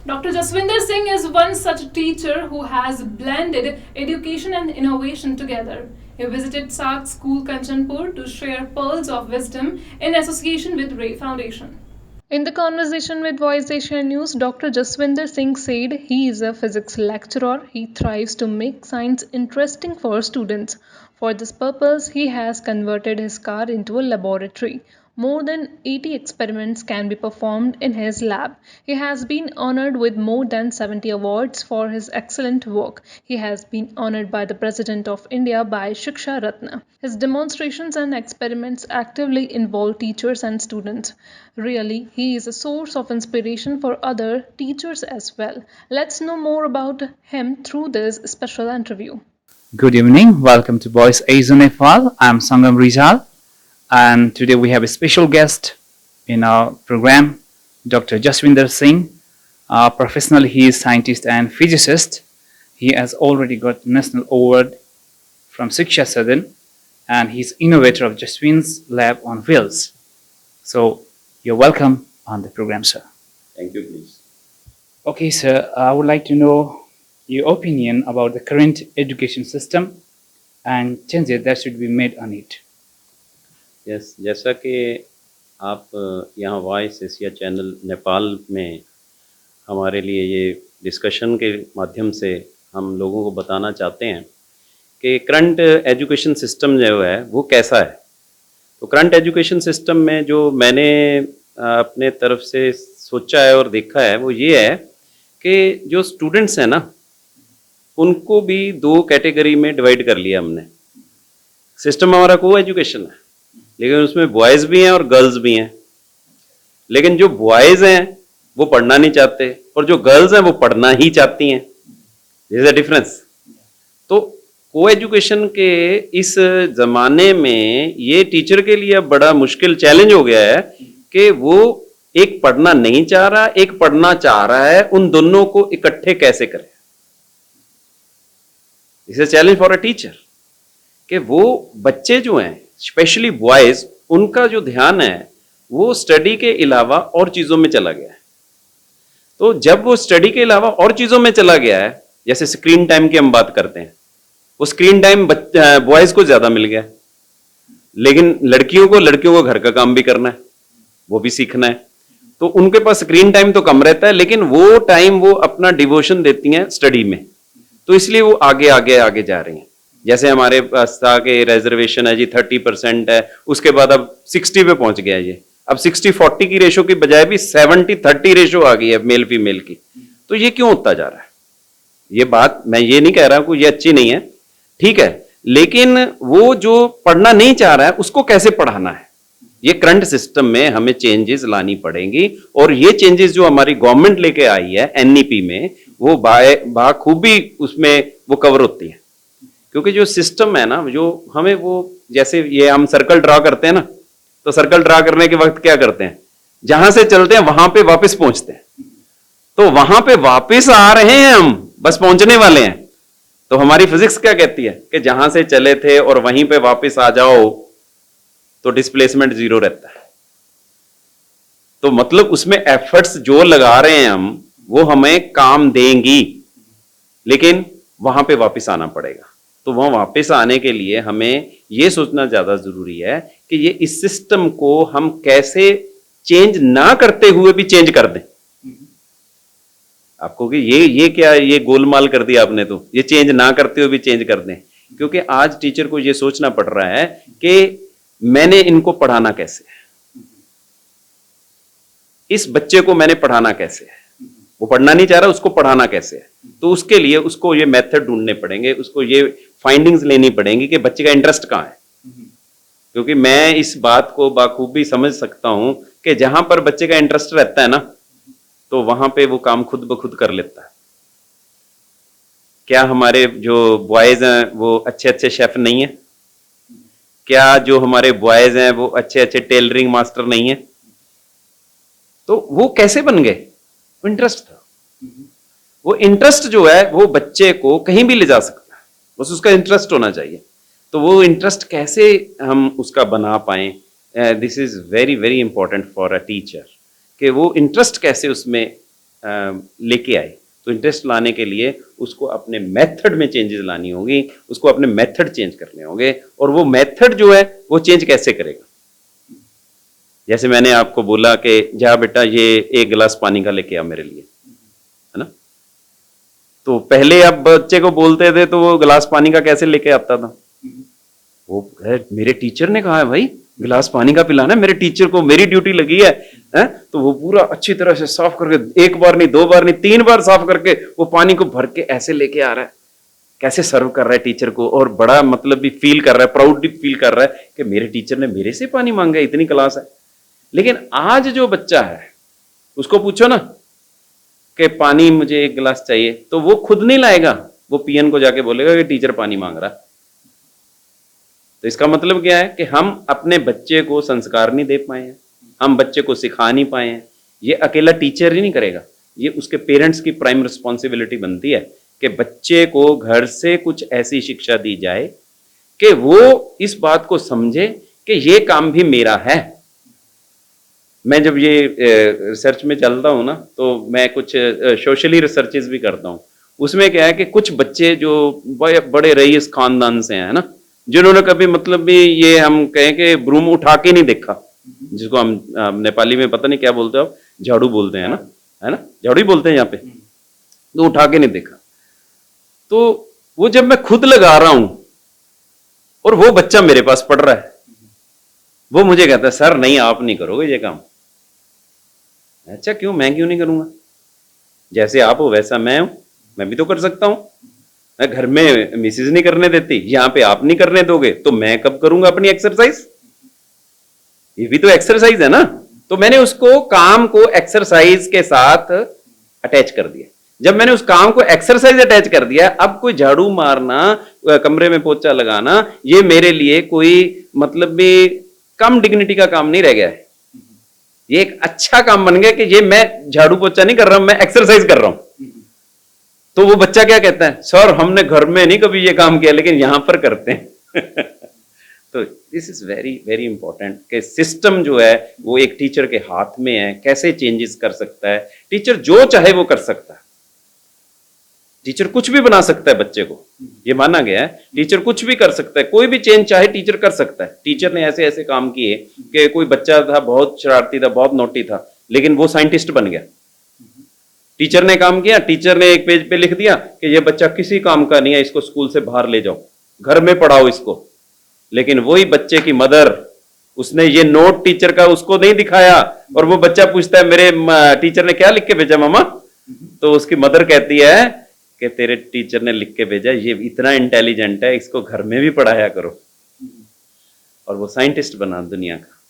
Dr. Jaswinder Singh is one such teacher who has blended education and innovation together. He visited SARC School Kanchanpur to share pearls of wisdom in association with Ray Foundation. In the conversation with Voice Asia News, Dr. Jaswinder Singh said he is a physics lecturer. He thrives to make science interesting for students. For this purpose, he has converted his car into a laboratory. More than 80 experiments can be performed in his lab. He has been honored with more than 70 awards for his excellent work. He has been honored by the President of India by Shiksha Ratna. His demonstrations and experiments actively involve teachers and students. Really, he is a source of inspiration for other teachers as well. Let's know more about him through this special interview. Good evening. Welcome to Voice Asia Nepal. I'm Sangam Rizal, and today we have a special guest in our program, Dr. Jaswinder Singh. Professionally, he is scientist and physicist. He has already got national award from Shiksha Sadan, and he's innovator of Jaswin's Lab on Wheels. So, you're welcome on the program, sir. Thank you, please. Okay, sir. I would like to know your opinion about the current education system and changes that should be made on it. Yes जैसा कि आप यहाँ voice Asia channel Nepal में हमारे लिए ये discussion के माध्यम से हम लोगों को बताना चाहते हैं कि करंट एजुकेशन सिस्टम जो है वो कैसा है। तो करंट एजुकेशन सिस्टम में जो मैंने अपने तरफ से सोचा है और देखा है वो ये है कि जो स्टूडेंट्स हैं ना उनको भी दो कैटेगरी में डिवाइड कर लिया हमने। सिस्टम हमारा को एजुकेशन है, लेकिन उसमें बॉयज़ भी हैं और गर्ल्स भी हैं। लेकिन जो बॉयज़ हैं वो पढ़ना नहीं चाहते और जो गर्ल्स हैं वो पढ़ना ही चाहती हैं। This is a difference. तो को एजुकेशन के इस ज़माने में ये टीचर के लिए बड़ा मुश्किल चैलेंज हो गया है कि वो एक पढ़ना नहीं चाह रहा, एक पढ़ना चाह रहा है, उन दोनों को इकट्ठे कैसे करें। This is a challenge for a teacher कि वो बच्चे जो हैं स्पेशली बॉयज, उनका जो ध्यान है वो स्टडी के अलावा और चीज़ों में चला गया है। तो जब वो स्टडी के अलावा और चीज़ों में चला गया है, जैसे स्क्रीन टाइम की हम बात करते हैं, वो स्क्रीन टाइम बॉयज़ को ज़्यादा मिल गया, लेकिन लड़कियों को घर का काम भी करना है, वो भी सीखना है। तो उनके पास स्क्रीन टाइम तो कम रहता है, लेकिन वो टाइम वो अपना डिवोशन देती हैं स्टडी में। तो इसलिए वो आगे आगे आगे जा रही हैं। जैसे हमारे पास था कि रिजर्वेशन है जी 30% है, उसके बाद अब 60 पे पहुंच गया ये। अब 60-40 की रेशो की बजाय भी 70-30 रेशो आ गई है मेल फीमेल की। तो ये क्यों होता जा रहा है? ये बात मैं ये नहीं कह रहा हूं कि ये अच्छी नहीं है, ठीक है, लेकिन वो जो पढ़ना नहीं चाह रहा है उसको कैसे पढ़ाना है, ये करंट सिस्टम में हमें चेंजेस लानी पड़ेंगी। और ये चेंजेस जो हमारी गवर्नमेंट लेके आई है एनईपी में, वो बाखूबी उसमें वो कवर होती है। क्योंकि जो सिस्टम है ना, जो हमें वो जैसे ये हम सर्कल ड्रा करते हैं ना, तो सर्कल ड्रा करने के वक्त क्या करते हैं, जहां से चलते हैं वहां पे वापस पहुंचते हैं। तो वहां पे वापस आ रहे हैं हम, बस पहुंचने वाले हैं। तो हमारी फिजिक्स क्या कहती है कि जहां से चले थे और वहीं पे वापस आ जाओ तो डिस्प्लेसमेंट 0 रहता है। तो मतलब उसमें एफर्ट्स जो लगा रहे हैं हम, वो हमें काम देंगी, लेकिन वहां पे वापस आना पड़ेगा। तो वहां वापस आने के लिए हमें यह सोचना ज्यादा जरूरी है कि ये इस सिस्टम को हम कैसे चेंज ना करते हुए भी चेंज कर दें। आपको कि ये क्या, ये गोलमाल कर दिया आपने, तो ये चेंज ना करते हुए भी चेंज कर दें। क्योंकि आज टीचर को ये सोचना पड़ रहा है कि मैंने इनको पढ़ाना कैसे है, इस बच्चे को मैंने पढ़ाना कैसे है। वो पढ़ना नहीं चाह रहा, उसको पढ़ाना कैसे है। तो उसके लिए उसको ये मेथड ढूंढने पड़ेंगे, उसको ये फाइंडिंग्स लेनी पड़ेंगी कि बच्चे का इंटरेस्ट कहाँ है। क्योंकि मैं इस बात को बाखूबी समझ सकता हूं कि जहां पर बच्चे का इंटरेस्ट रहता है ना, तो वहां पे वो काम खुद ब खुद कर लेता है। क्या हमारे जो बॉयज हैं वो अच्छे अच्छे शेफ नहीं है? क्या जो हमारे बॉयज हैं वो अच्छे अच्छे टेलरिंग मास्टर नहीं है? तो वो कैसे बन गए? इंटरेस्ट था। वो इंटरेस्ट जो है वो बच्चे को कहीं भी ले जा सकता है, बस उसका इंटरेस्ट होना चाहिए। तो वो इंटरेस्ट कैसे हम उसका बना पाए, this is very very important for a teacher, कि वो इंटरेस्ट कैसे उसमें लेके आए। तो इंटरेस्ट लाने के लिए उसको अपने मेथड में चेंजेस लानी होगी, उसको अपने मेथड चेंज करने होंगे। और वो मेथड जो है वो चेंज कैसे करेगा? जैसे मैंने आपको बोला कि जा बेटा ये एक गिलास पानी का लेके आ मेरे लिए, है ना। तो पहले आप बच्चे को बोलते थे तो वो गिलास पानी का कैसे लेके आता था? वो मेरे टीचर ने कहा है भाई गिलास पानी का पिलाना है, मेरे टीचर को मेरी ड्यूटी लगी है, तो वो पूरा अच्छी तरह से साफ करके, एक बार नहीं, दो बार नहीं, 3 बार साफ करके वो पानी को भर के ऐसे लेके आ रहा है, कैसे सर्व कर रहा है टीचर को। और बड़ा मतलब भी फील कर रहा है, प्राउड भी फील कर रहा है कि मेरे टीचर ने मेरे से पानी मांगा, इतनी क्लास है। लेकिन आज जो बच्चा है उसको पूछो ना कि पानी मुझे 1 गिलास चाहिए, तो वो खुद नहीं लाएगा, वो पीएन को जाके बोलेगा कि टीचर पानी मांग रहा है। तो इसका मतलब क्या है कि हम अपने बच्चे को संस्कार नहीं दे पाए हैं, हम बच्चे को सिखा नहीं पाए हैं। ये अकेला टीचर ही नहीं करेगा, ये उसके पेरेंट्स की प्राइम रिस्पॉन्सिबिलिटी बनती है कि बच्चे को घर से कुछ ऐसी शिक्षा दी जाए कि वो इस बात को समझे कि ये काम भी मेरा है। मैं जब ये रिसर्च में चलता हूँ ना, तो मैं कुछ सोशली रिसर्चेस भी करता हूँ। उसमें क्या है कि कुछ बच्चे जो बड़े रईस खानदान से हैं ना, जिन्होंने कभी मतलब भी ये हम कहें कि ब्रूम उठा के नहीं देखा, जिसको हम नेपाली में पता नहीं क्या बोलते हो, झाड़ू बोलते हैं ना, है ना, झाड़ू ही बोलते हैं यहाँ पे, तो उठा के नहीं देखा। तो वो जब मैं खुद लगा रहा हूं और वो बच्चा मेरे पास पढ़ रहा है, वो मुझे कहता है सर नहीं आप नहीं करोगे ये काम। अच्छा क्यों, मैं क्यों नहीं करूंगा? जैसे आप हो वैसा मैं हूं, मैं भी तो कर सकता हूं। घर में मिसेज नहीं करने देती, यहां पे आप नहीं करने दोगे, तो मैं कब करूंगा अपनी एक्सरसाइज? ये भी तो एक्सरसाइज है ना। तो मैंने उसको काम को एक्सरसाइज के साथ अटैच कर दिया। जब मैंने उस काम को एक्सरसाइज अटैच कर दिया, अब कोई झाड़ू मारना, कमरे में पोछा लगाना, ये मेरे लिए कोई मतलब भी कम डिग्निटी का काम नहीं रह गया है। ये एक अच्छा काम बन गया कि ये मैं झाड़ू पोछा नहीं कर रहा हूं, मैं एक्सरसाइज कर रहा हूं। तो वो बच्चा क्या कहता है, सर हमने घर में नहीं कभी ये काम किया, लेकिन यहां पर करते हैं। तो this is very very important कि सिस्टम जो है वो एक टीचर के हाथ में है, कैसे चेंजेस कर सकता है। टीचर जो चाहे वो कर सकता है, टीचर कुछ भी बना सकता है बच्चे को, ये माना गया है। टीचर कुछ भी कर सकता है, कोई भी चेंज चाहे टीचर कर सकता है। टीचर ने ऐसे ऐसे काम किए कि कोई बच्चा था बहुत शरारती था, बहुत नोटी था, लेकिन वो साइंटिस्ट बन गया। टीचर ने काम किया, टीचर ने एक पेज पे लिख दिया कि ये बच्चा किसी काम का नहीं है, इसको स्कूल से बाहर ले जाओ, घर में पढ़ाओ इसको। लेकिन वही बच्चे की मदर, उसने ये नोट टीचर का उसको नहीं दिखाया, और वो बच्चा पूछता है मेरे टीचर ने क्या लिख के भेजा मामा? तो उसकी मदर कहती है कि तेरे टीचर ने लिख के भेजा, ये इतना इंटेलिजेंट है, इसको घर में भी पढ़ाया करो। और वो साइंटिस्ट बना दुनिया का।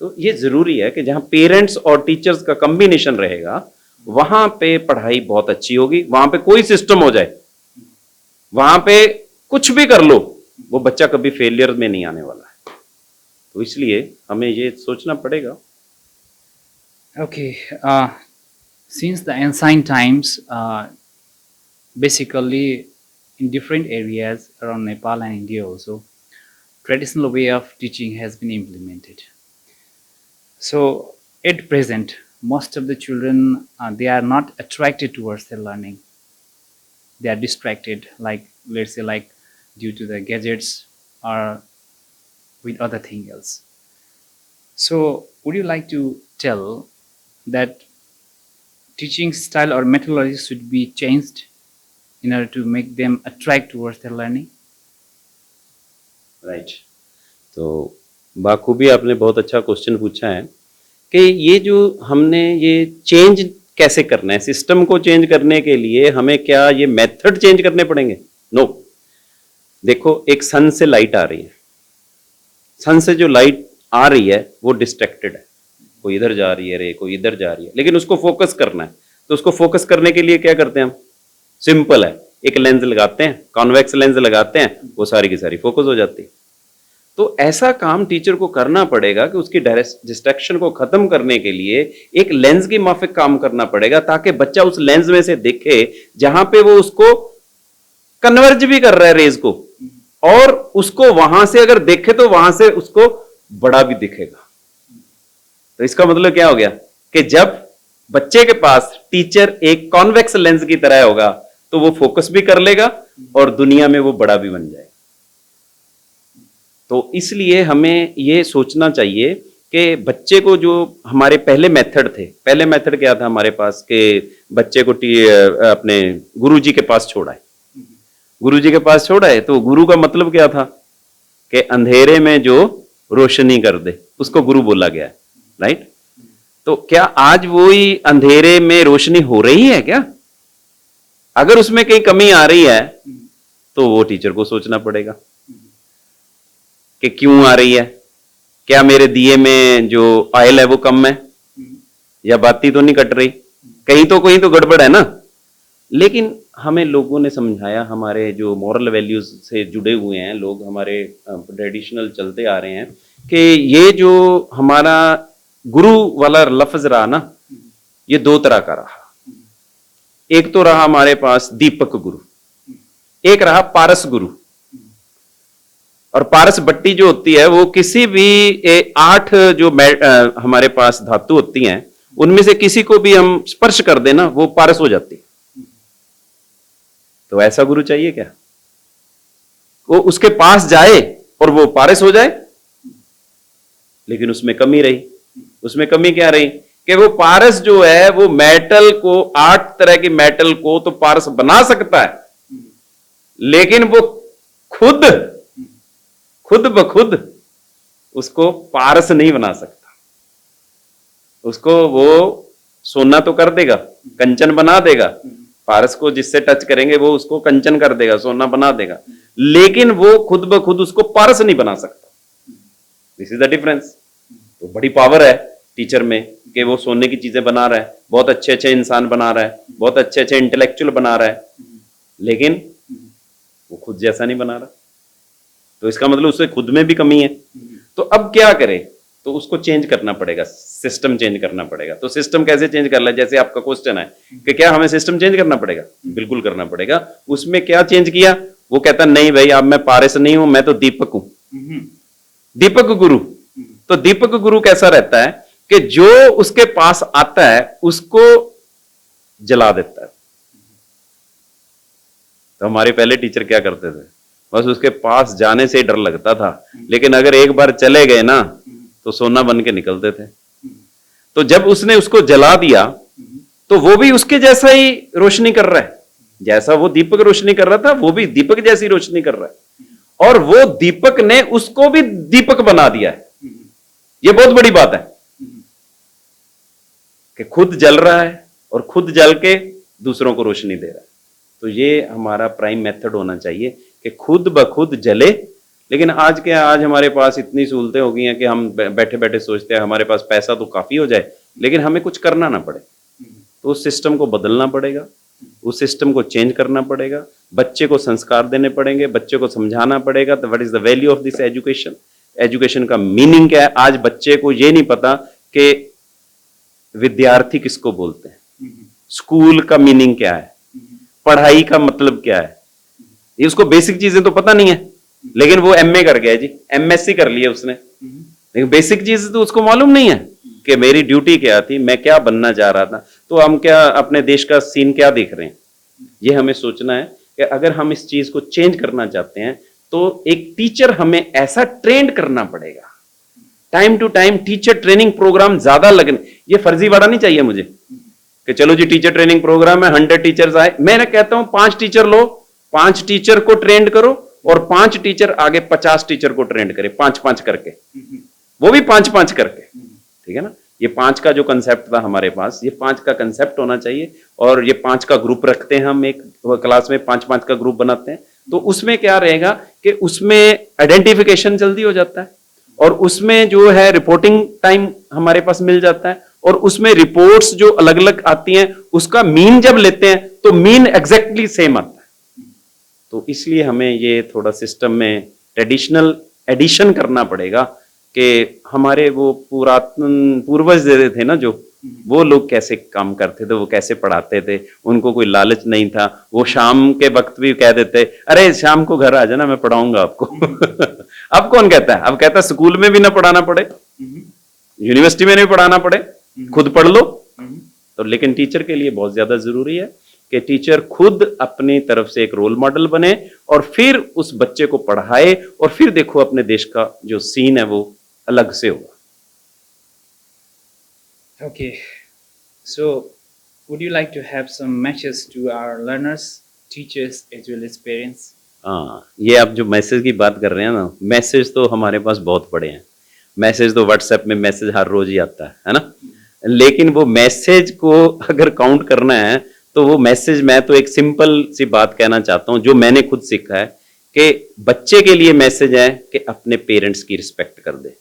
तो ये जरूरी है कि जहां पेरेंट्स और टीचर्स का कॉम्बिनेशन रहेगा, वहां पे पढ़ाई बहुत अच्छी होगी। वहां पे कोई सिस्टम हो जाए, वहां पे कुछ भी कर लो, वो बच्चा कभी फेलियर में नहीं आने वाला है। तो इसलिए हमें ये सोचना पड़ेगा। Okay, since the ancient times, basically in different areas around Nepal and India also, traditional way of teaching has been implemented. So at present, most of the children, they are not attracted towards their learning. They are distracted, like let's say like due to the gadgets or with other thing else. So would you like to tell that teaching style or methodology should be changed in order to make them attract towards their learning? Right. तो बाखूबी आपने बहुत अच्छा question पूछा है कि ये जो हमने ये चेंज कैसे करना है, सिस्टम को चेंज करने के लिए हमें क्या ये मेथड चेंज करने पड़ेंगे? नो। देखो एक सन से लाइट आ रही है, सन से जो लाइट आ रही है वो डिस्ट्रैक्टेड है, कोई इधर जा रही है रे, कोई इधर जा रही है, लेकिन उसको फोकस करना है। तो उसको फोकस करने के लिए क्या करते हैं हम? सिंपल है, एक लेंस लगाते हैं, कॉन्वेक्स लेंस लगाते हैं, वो सारी की सारी फोकस हो जाती है। तो ऐसा काम टीचर को करना पड़ेगा कि उसकी डिस्ट्रैक्शन को खत्म करने के लिए एक लेंस की माफिक काम करना पड़ेगा, ताकि बच्चा उस लेंस में से देखे जहां पे वो उसको कन्वर्ज भी कर रहा है रेज को, और उसको वहां से अगर देखे तो वहां से उसको बड़ा भी दिखेगा। तो इसका मतलब क्या हो गया कि जब बच्चे के पास टीचर एक कॉन्वेक्स लेंस की तरह होगा तो वो फोकस भी कर लेगा और दुनिया में वो बड़ा भी बन जाएगा। तो इसलिए हमें ये सोचना चाहिए कि बच्चे को जो हमारे पहले मेथड थे, पहले मेथड क्या था हमारे पास कि बच्चे को अपने गुरुजी के पास छोड़ा है। गुरुजी के पास छोड़ा है तो गुरु का मतलब क्या था कि अंधेरे में जो रोशनी कर दे उसको गुरु बोला गया है, राइट। तो क्या आज वही अंधेरे में रोशनी हो रही है क्या? अगर उसमें कहीं कमी आ रही है तो वो टीचर को सोचना पड़ेगा कि क्यों आ रही है। क्या मेरे दिए में जो ऑयल है वो कम है या बाती तो नहीं कट रही, कहीं तो गड़बड़ है ना। लेकिन हमें लोगों ने समझाया, हमारे जो मॉरल वैल्यूज से जुड़े हुए हैं लोग, हमारे ट्रेडिशनल चलते आ रहे हैं कि ये जो हमारा गुरु वाला लफ्ज रहा ना, ये दो तरह का रहा। एक तो रहा हमारे पास दीपक गुरु, एक रहा पारस गुरु। और पारस बट्टी जो होती है वो किसी भी 8 जो हमारे पास धातु होती हैं उनमें से किसी को भी हम स्पर्श कर देना वो पारस हो जाती है। तो ऐसा गुरु चाहिए क्या? वो उसके पास जाए और वो पारस हो जाए। लेकिन उसमें कमी रही। उसमें कमी क्या रही कि वो पारस जो है वो मेटल को, 8 तरह की मेटल को तो पारस बना सकता है, लेकिन वो खुद ब खुद उसको पारस नहीं बना सकता। उसको वो सोना तो कर देगा, कंचन बना देगा, पारस को जिससे टच करेंगे वो उसको कंचन कर देगा, सोना बना देगा, लेकिन वो खुद ब खुद उसको पारस नहीं बना सकता। This is the difference. तो बड़ी पावर है टीचर में कि वो सोने की चीजें बना रहा है, बहुत अच्छे अच्छे इंसान बना रहा है, बहुत अच्छे अच्छे इंटेलेक्चुअल बना रहा है, लेकिन वो खुद जैसा नहीं बना रहा। तो इसका मतलब उससे खुद में भी कमी है। तो अब क्या करे? तो उसको चेंज करना पड़ेगा, सिस्टम चेंज करना पड़ेगा। तो सिस्टम कैसे चेंज कर ले? जैसे आपका क्वेश्चन है कि क्या हमें सिस्टम चेंज करना पड़ेगा? बिल्कुल करना पड़ेगा। उसमें क्या चेंज किया? वो कहता नहीं भाई अब मैं पारस नहीं हूं, मैं तो दीपक हूं, दीपक गुरु। तो दीपक गुरु कैसा रहता है कि जो उसके पास आता है उसको जला देता है। तो हमारे पहले टीचर क्या करते थे, बस उसके पास जाने से डर लगता था, लेकिन अगर एक बार चले गए ना तो सोना बन के निकलते थे। तो जब उसने उसको जला दिया तो वो भी उसके जैसा ही रोशनी कर रहा है, जैसा वो दीपक रोशनी कर रहा था वो भी दीपक जैसी रोशनी कर रहा है, और वो दीपक ने उसको भी दीपक बना दिया है। ये बहुत बड़ी बात है कि खुद जल रहा है और खुद जल के दूसरों को रोशनी दे रहा है। तो ये हमारा प्राइम मेथड होना चाहिए कि खुद ब खुद जले। लेकिन आज हमारे पास इतनी सहूलतें हो गई हैं कि हम बैठे बैठे सोचते हैं हमारे पास पैसा तो काफी हो जाए, लेकिन हमें कुछ करना ना पड़े। तो उस सिस्टम को बदलना पड़ेगा, उस सिस्टम को चेंज करना पड़ेगा, बच्चे को संस्कार देने पड़ेंगे, बच्चे को समझाना पड़ेगा what is the value of this education. Education का मीनिंग क्या है? आज बच्चे को ये नहीं पता कि विद्यार्थी किसको बोलते हैं, स्कूल का मीनिंग क्या है, पढ़ाई का मतलब क्या है, ये उसको बेसिक चीजें तो पता नहीं है। लेकिन वो एमए कर गया जी, एमएससी कर लिया उसने, लेकिन बेसिक चीज तो उसको मालूम नहीं है कि मेरी ड्यूटी क्या थी, मैं क्या बनना चाह रहा था। तो हम क्या अपने देश का सीन क्या देख रहे हैं, ये हमें सोचना है कि अगर हम इस चीज को चेंज करना चाहते हैं तो एक टीचर हमें ऐसा ट्रेंड करना पड़ेगा। Time to time teacher training program ज्यादा लगने, ये फर्जीवाड़ा नहीं चाहिए मुझे कि चलो जी टीचर ट्रेनिंग प्रोग्राम है 100 टीचर्स आए। मैं कहता हूं 5 टीचर लो, 5 टीचर को ट्रेंड करो और 5 टीचर आगे 50 टीचर को ट्रेंड करे, 5-5 करके, वो भी 5-5 करके, ठीक है ना। ये 5 का जो कंसेप्ट था हमारे पास, ये 5 का कंसेप्ट होना चाहिए। और ये 5 का ग्रुप रखते हैं हम, एक क्लास में 5-5 का ग्रुप बनाते हैं। तो उसमें क्या रहेगा कि उसमें आइडेंटिफिकेशन जल्दी हो जाता है, और उसमें जो है रिपोर्टिंग टाइम हमारे पास मिल जाता है, और उसमें रिपोर्ट्स जो अलग अलग आती हैं उसका मीन जब लेते हैं तो मीन एग्जैक्टली सेम आता है। तो इसलिए हमें ये थोड़ा सिस्टम में ट्रेडिशनल एडिशन करना पड़ेगा कि हमारे वो पुरातन पूर्वज थे ना, जो वो लोग कैसे काम करते थे, वो कैसे पढ़ाते थे, उनको कोई लालच नहीं था। वो शाम के वक्त भी कह देते अरे शाम को घर आ जाना मैं पढ़ाऊंगा आपको। अब कौन कहता है? अब कहता है स्कूल में भी ना पढ़ाना पड़े, यूनिवर्सिटी में नहीं पढ़ाना पड़े, खुद पढ़ लो। तो लेकिन टीचर के लिए बहुत ज्यादा जरूरी है कि टीचर खुद अपनी तरफ से एक रोल मॉडल बने और फिर उस बच्चे को पढ़ाए और फिर देखो अपने देश का जो सीन है वो अलग से होगा. Okay. So, would you like to have some messages to our learners, teachers, as well as parents? हाँ, ये आप जो मैसेज की बात कर रहे हैं ना, मैसेज तो हमारे पास बहुत बड़े हैं. मैसेज तो व्हाट्सएप में मैसेज हर रोज ही आता है ना. लेकिन वो मैसेज को अगर काउंट करना है तो वो मैसेज, मैं तो एक सिंपल सी बात कहना चाहता हूं जो मैंने खुद सीखा है कि बच्चे के लिए मैसेज है कि अपने पेरेंट्स की रिस्पेक्ट कर दे.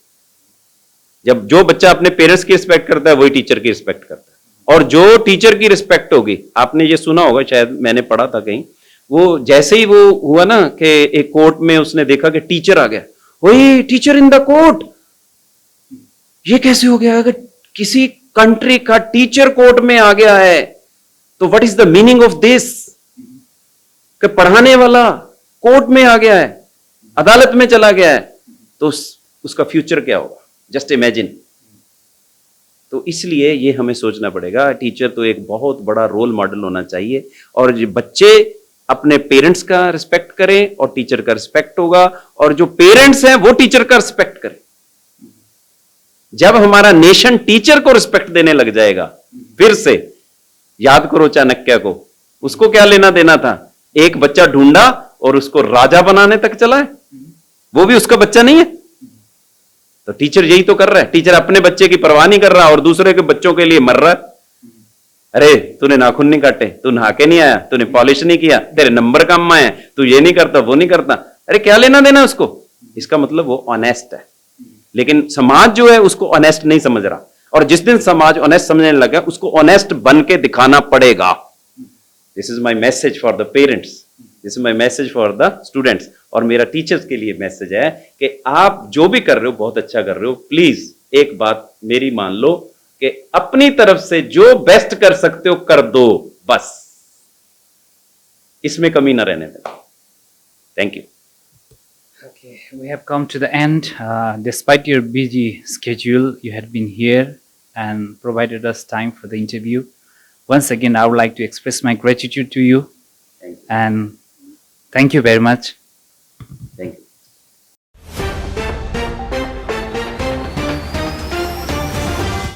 जब जो बच्चा अपने पेरेंट्स की रिस्पेक्ट करता है वही टीचर की रिस्पेक्ट करता है. और जो टीचर की रिस्पेक्ट होगी, आपने ये सुना होगा, शायद मैंने पढ़ा था कहीं, वो जैसे ही वो हुआ ना कि एक कोर्ट में उसने देखा कि टीचर आ गया, ओए टीचर इन द कोर्ट, ये कैसे हो गया? अगर किसी कंट्री का टीचर कोर्ट में आ गया है तो what is the meaning of this? कि पढ़ाने वाला कोर्ट में आ गया है, अदालत में चला गया है, तो उसका फ्यूचर क्या होगा? Just imagine. तो इसलिए ये हमें सोचना पड़ेगा, टीचर तो एक बहुत बड़ा रोल मॉडल होना चाहिए और जो बच्चे अपने पेरेंट्स का रिस्पेक्ट करें और टीचर का रिस्पेक्ट होगा, और जो पेरेंट्स हैं वो टीचर का रिस्पेक्ट करें. जब हमारा नेशन टीचर को रिस्पेक्ट देने लग जाएगा, फिर से याद करो चाणक्य को, उसको क्या लेना देना था? एक बच्चा ढूंढा और उसको राजा बनाने तक चला है, वो भी उसका बच्चा नहीं है. तो टीचर यही तो कर रहा है. टीचर अपने बच्चे की परवाह नहीं कर रहा और दूसरे के बच्चों के लिए मर रहा है. अरे तूने नाखून नहीं काटे, तू नहा के नहीं आया, तूने पॉलिश नहीं किया, तेरे नंबर कम आए, तू ये नहीं करता वो नहीं करता. अरे क्या लेना देना उसको? इसका मतलब वो ऑनेस्ट है. लेकिन समाज जो है उसको ऑनेस्ट नहीं समझ रहा, और जिस दिन समाज ऑनेस्ट समझने लगा उसको ऑनेस्ट बन के दिखाना पड़ेगा. This is my message for the parents, this is my message for the students. और मेरा टीचर्स के लिए मैसेज है कि आप जो भी कर रहे हो बहुत अच्छा कर रहे हो. प्लीज एक बात मेरी मान लो कि अपनी तरफ से जो बेस्ट कर सकते हो कर दो, बस इसमें कमी ना रहने देना. Thank you. Okay, we have come to the end. Despite your busy schedule, you had been here and provided us time for the interview. Once again, I would like to express my gratitude to you. Thank you. And thank you very much.